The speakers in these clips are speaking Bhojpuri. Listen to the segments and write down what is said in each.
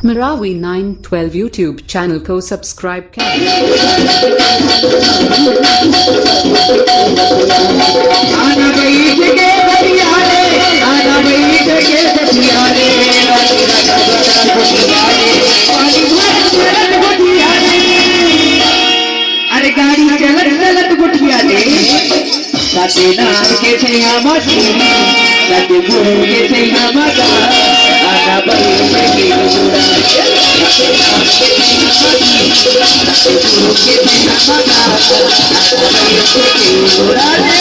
Marawi 912 YouTube channel को सब्सक्राइब करें। आना बैठ के बतियाले, आना बैठ के बतियाले, अरे गाड़ी चलत चलत गुटियाले, साथे नाम के छैया मची, साथे गुरु के छैया मगा, आना बैठ के बुराले, साथे नाम के छैया मची, साथे गुरु के छैया मगा, आना बैठ के बुराले।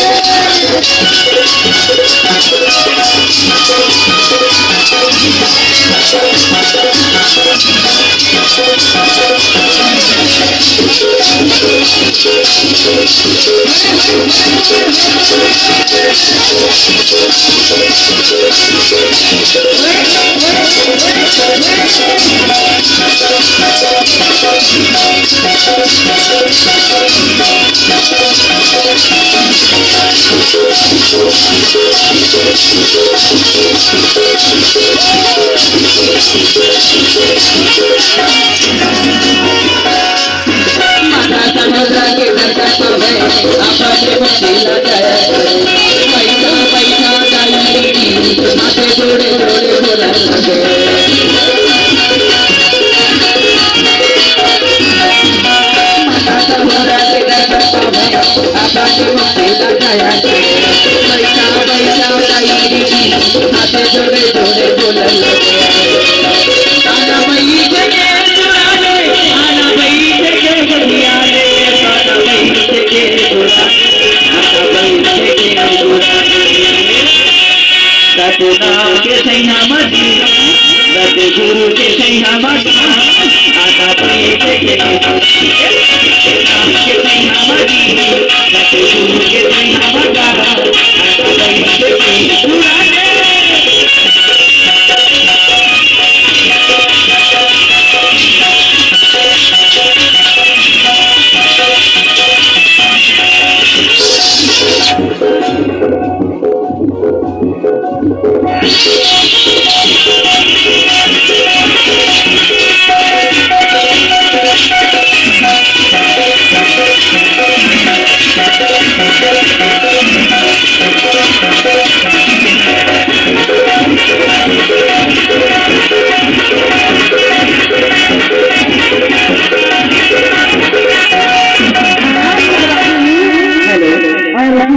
नाम के सैया मची, रते गुरु के सैया मची, आका बैठ के नाम के सैया मची, रते गुरु के सैया मगा, आका बैठ के बुराले।